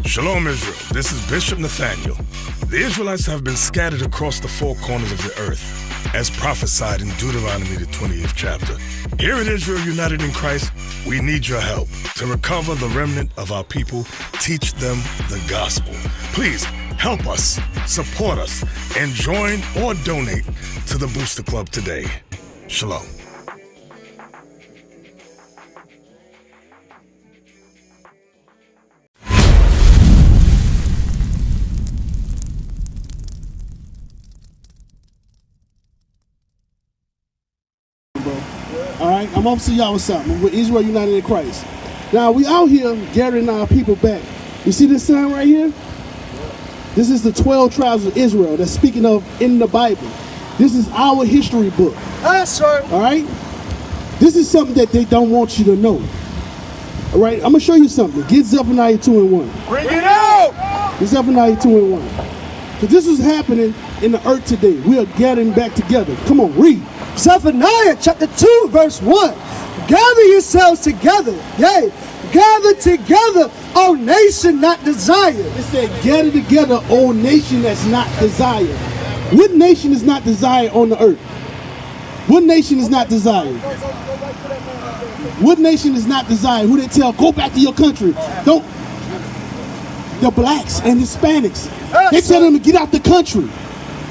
Shalom, Israel. This is Bishop Nathaniel. The Israelites have been scattered across the four corners of the earth, as prophesied in Deuteronomy, the 28th chapter. Here at Israel United in Christ, we need your help to recover the remnant of our people, teach them the gospel. Please help us, support us, and join or donate to the Booster Club today. Shalom. All right, I'm off to y'all what's up. I'm with Israel United in Christ. Now, we out here gathering our people back. You see this sign right here? This is the 12 tribes of Israel that's speaking of in the Bible. This is our history book. That's right. All right? This is something that they don't want you to know. All right, I'm going to show you something. Get Zephaniah 2:1. Bring it out! Get Zephaniah 2:1. Because this is happening in the earth today. We are gathering back together. Come on, read. Zephaniah chapter 2 verse 1. Gather yourselves together, yea, gather together, O nation not desired. It said, gather together, O nation that's not desired. What nation is not desired on the earth? What nation is not desired? What nation is not desired? Who they tell, go back to your country. Don't. The blacks and Hispanics. They tell them to get out the country.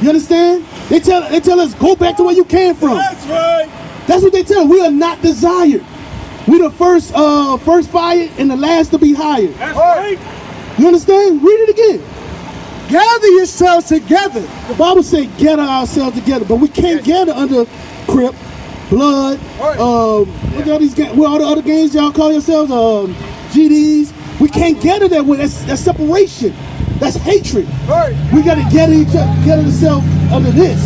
You understand? They tell us, go back to where you came from. That's right. That's what they tell us. We are not desired. We the first fired and the last to be hired. That's right. You understand? Read it again. Gather yourselves together. The Bible says gather ourselves together, but we can't gather under Crip, Blood, what all the other gangs y'all call yourselves? GDs. We can't gather that way. That's separation. That's hatred. Right. We got to gather ourselves under this,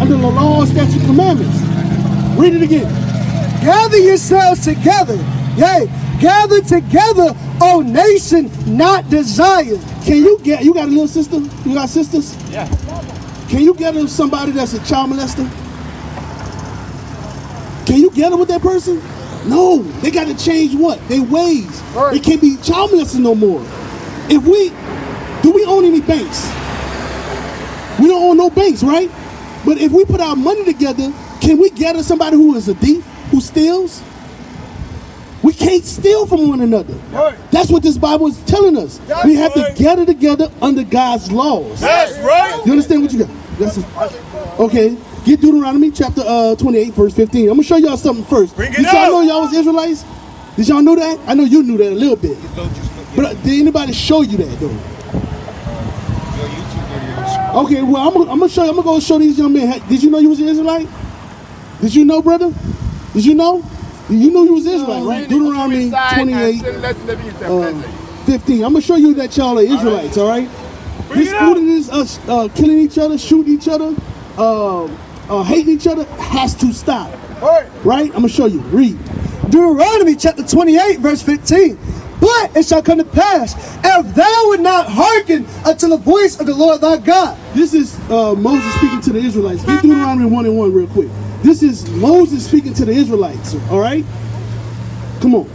under the law, statute, commandments. Read it again. Gather yourselves together, yea, gather together, O nation not desired. Can you got a little sister? You got sisters? Yeah. Can you gather somebody that's a child molester? Can you gather with that person? No. They got to change what? Their ways. Right. They can't be child molesters no more. Do we own any banks? We don't own no banks, right? But if we put our money together, can we gather somebody who is a thief, who steals? We can't steal from one another. Right. That's what this Bible is telling us. That's we have right. to gather together under God's laws. That's right. You understand what you got? Okay. Get Deuteronomy chapter 28, verse 15. I'm going to show y'all something first. Bring it Did y'all out. know y'all was Israelites? Did y'all know that? I know you knew that a little bit. But did anybody show you that, though? Okay, well, I'm gonna show you. I'm gonna go show these young men. Did you know you was an Israelite? Did you know, brother? Did you know? You knew you was Israelite, right? Deuteronomy 28, 15. I'm gonna show you that y'all are Israelites, all right? This foolishness, us killing each other, shooting each other, hating each other has to stop. Right? I'm gonna show you. Read. Deuteronomy chapter 28 verse 15. But it shall come to pass, if thou would not hearken unto the voice of the Lord thy God. This is Moses speaking to the Israelites. Get Deuteronomy 1:1 real quick. This is Moses speaking to the Israelites, all right? Come on.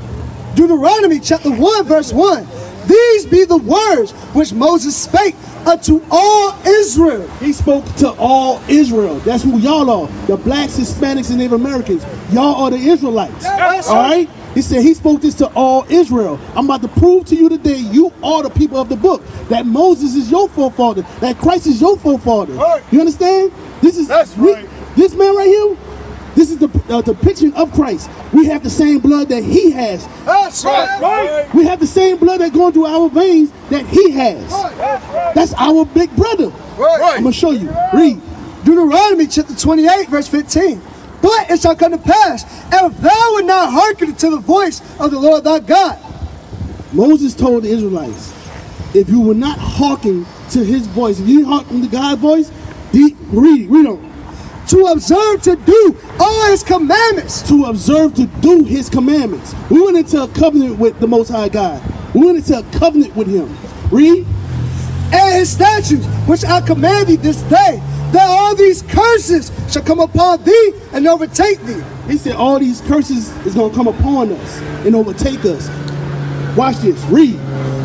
Deuteronomy chapter 1 verse 1. These be the words which Moses spake unto all Israel. He spoke to all Israel. That's who y'all are. The blacks, Hispanics, and Native Americans. Y'all are the Israelites. That's all right? He said he spoke this to all Israel. I'm about to prove to you today, you are the people of the book. That Moses is your forefather. That Christ is your forefather. Right. You understand? This is right. This man right here. This is the depiction of Christ. We have the same blood that he has. That's right. We have the same blood that going through our veins that he has. That's our big brother. Right. I'm going to show you. Read. Deuteronomy chapter 28 verse 15. But it shall come to pass, if thou wilt not hearken to the voice of the Lord thy God. Moses told the Israelites, if you will not hearken to his voice, if you didn't hearken to God's voice, read on. To observe to do all his commandments. To observe to do his commandments. We went into a covenant with the Most High God. We went into a covenant with him. Read. And his statutes, which I command thee this day, that all these curses shall come upon thee and overtake thee. He said all these curses is going to come upon us and overtake us. Watch this. Read.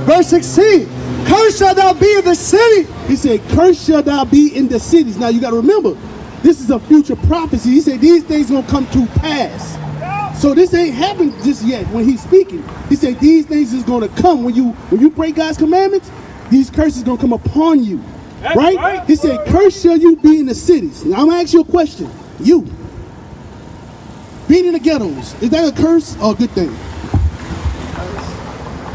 Verse 16. Cursed shall thou be in the city. He said, cursed shall thou be in the cities. Now you got to remember, this is a future prophecy. He said these things going to come to pass. So this ain't happened just yet when he's speaking. He said these things is going to come when you break God's commandments. These curses going to come upon you. Right? He said, cursed shall you be in the cities. Now I'm going to ask you a question. You, being in the ghettos, is that a curse or a good thing?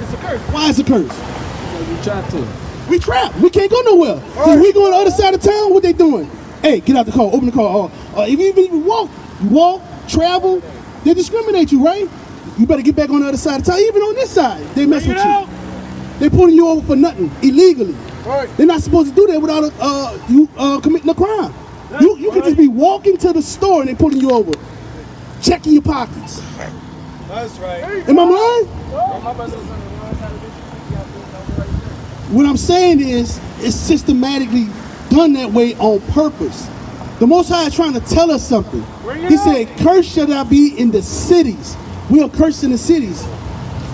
It's a curse. Why is it a curse? Because we trapped to. We trapped. We can't go nowhere. If we go on the other side of town, what they doing? Hey, get out the car, open the car. If you even walk, travel, they discriminate you, right? You better get back on the other side of town. Even on this side, they mess with you. They pulling you over for nothing, illegally. Right. They're not supposed to do that without you committing a crime. You can just be walking to the store and they pulling you over, checking your pockets. That's right. Am I lying? What I'm saying is, it's systematically done that way on purpose. The Most High is trying to tell us something. He said, cursed shall thou be in the cities. We are cursed in the cities.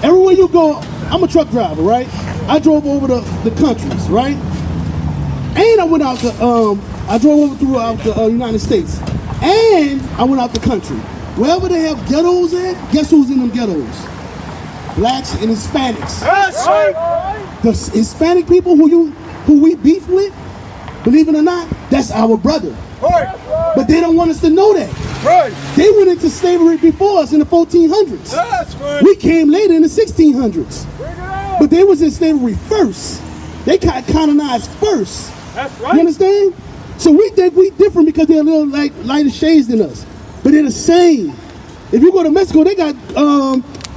Everywhere you go, I'm a truck driver, right? I drove over the countries, right? And I went out I drove over throughout the United States. And I went out the country. Wherever they have ghettos at, guess who's in them ghettos? Blacks and Hispanics. That's right. The Hispanic people who we beef with, believe it or not, that's our brother. Right. But they don't want us to know that. Right. They went into slavery before us in the 1400s. That's right. We came later in the 1600s. But they was in slavery first. They got colonized first. That's right. You understand? So we think we different because they're a little like lighter shades than us. But they're the same. If you go to Mexico, they got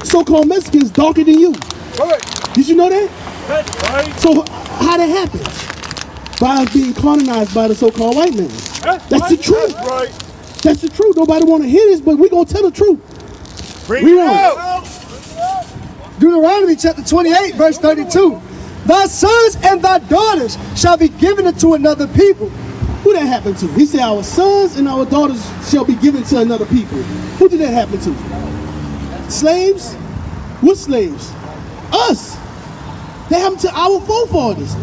so-called Mexicans darker than you. Right. Did you know that? That's right. So how that happens? By us being colonized by the so-called white man. That's the truth. That's right. That's the truth. Nobody want to hear this, but we're going to tell the truth. Bring Read it on. out. Deuteronomy chapter 28, verse 32. Thy sons and thy daughters shall be given unto another people. Who that happened to? He said our sons and our daughters shall be given to another people. Who did that happen to? Slaves? What slaves? Us. That happened to our forefathers.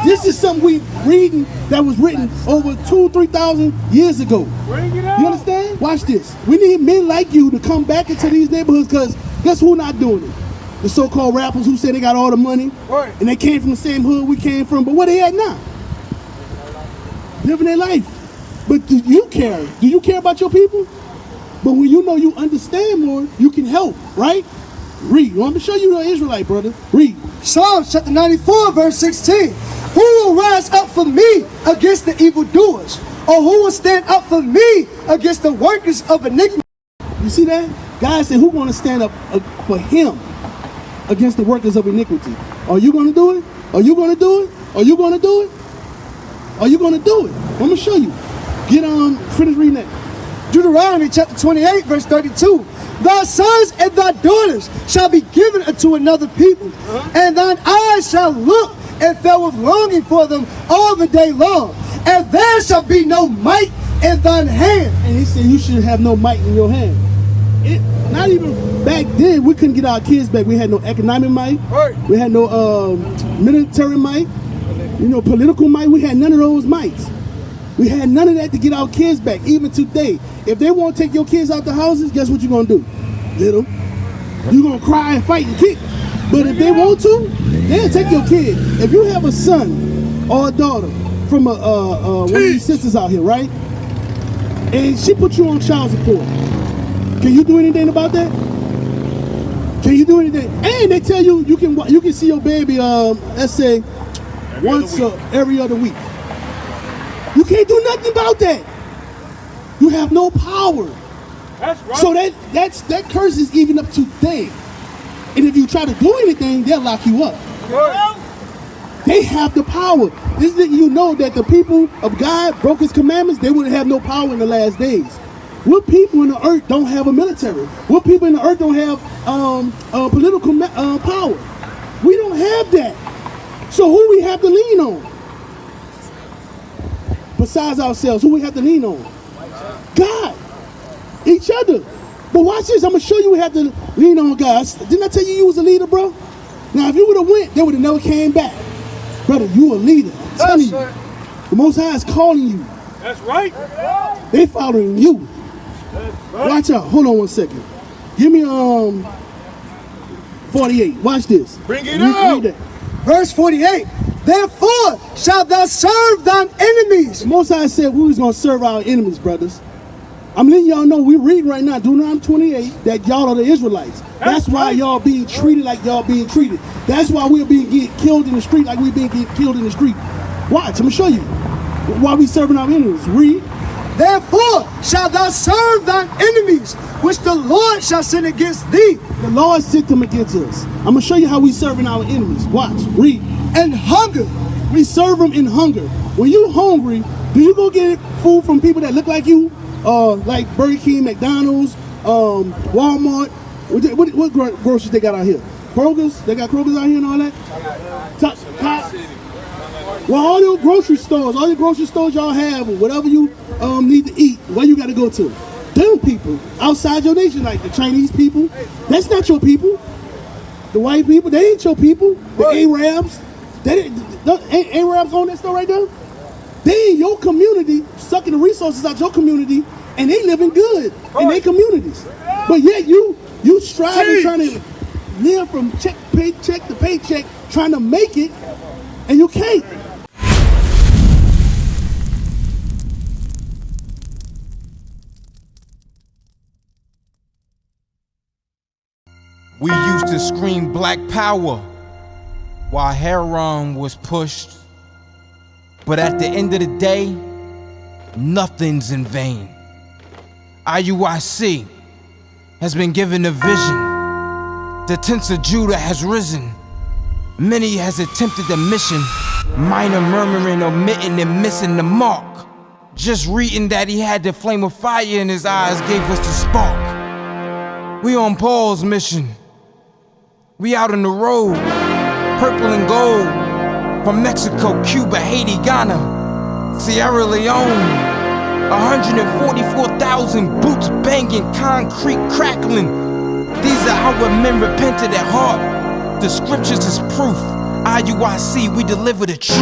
This is something we reading that was written over 2,000-3,000 years ago. Bring it out. You understand? Watch this. We need men like you to come back into these neighborhoods because guess who not doing it? The so-called rappers who say they got all the money. Right. And they came from the same hood we came from. But where they at now? Living their life. But do you care? Do you care about your people? But when you know you understand more, you can help, right? Read. I'm going to show you the Israelite, brother. Read. Psalms chapter 94, verse 16. Who will rise up for me against the evildoers? Or who will stand up for me against the workers of iniquity? You see that? God said, who's going to stand up for him against the workers of iniquity? Are you going to do it? Are you going to do it? Are you going to do it? Are you going to do it? I'm going to show you. Get on, finish reading that. Deuteronomy chapter 28, verse 32. Thy sons and thy daughters shall be given unto another people, and thine eyes shall look and fill with longing for them all the day long, and there shall be no might in thine hand. And he said you should have no might in your hand. Not even back then, we couldn't get our kids back. We had no economic might. Right. We had no military might. Political might. We had none of those mights. We had none of that to get our kids back, even today. If they won't take your kids out the houses, guess what you're going to do? Little. You're going to cry and fight and kick. But if they want to, they'll take your kid. If you have a son or a daughter from one of these sisters out here, right? And she put you on child support. Can you do anything about that? Can you do anything? And they tell you you can see your baby, let's say, once every other week. You can't do nothing about that. You have no power. That's right. So that curse is even up to today. And if you try to do anything, they'll lock you up. They have the power. This is you know that the people of God broke his commandments, they wouldn't have no power in the last days. What people in the earth don't have a military? What people in the earth don't have political power? We don't have that. So who we have to lean on? Besides ourselves, who we have to lean on? God. Each other. But watch this, I'm going to show you we have to lean on God. Didn't I tell you was a leader, bro? Now, if you would have went, they would have never came back. Brother, you a leader. I'm telling you. The Most High is calling you. That's right. They following you. Watch out. Hold on 1 second. Give me 48. Watch this. Bring it out. Read that. Verse 48. Therefore shalt thou serve thine enemies. The Most High said we was going to serve our enemies, brothers. I'm letting y'all know, we read right now, Deuteronomy 28, that y'all are the Israelites. That's why y'all being treated like y'all being treated. That's why we're being killed in the street like we being killed in the street. Watch, I'm going to show you. Why we serving our enemies. Read. Therefore shalt thou serve thine enemies, which the Lord shall send against thee. The Lord sent them against us. I'm going to show you how we serving our enemies. Watch, read. And hunger. We serve them in hunger. When you hungry, do you go get food from people that look like you? Like Burger King, McDonald's, Walmart. What groceries they got out here? Kroger's? They got Kroger's out here and all that? Well, all your grocery stores y'all have, or whatever you need to eat, where you got to go to? Them people outside your nation, like the Chinese people, that's not your people. The white people, they ain't your people. The Arabs, ain't Arabs on that store right there? They in your community, sucking the resources out your community, and they living good in their communities. But yet you striving, trying to live from paycheck to paycheck, trying to make it, and you can't. We used to scream black power while heroin was pushed. But at the end of the day, nothing's in vain. IUIC has been given a vision. The tents of Judah has risen. Many has attempted the mission, minor murmuring, omitting, and missing the mark. Just reading that he had the flame of fire in his eyes gave us the spark. We on Paul's mission. We out on the road, purple and gold, from Mexico, Cuba, Haiti, Ghana, Sierra Leone. 144,000 boots banging, concrete crackling. These are how men repented at heart. The scriptures is proof. IUIC, we deliver the truth.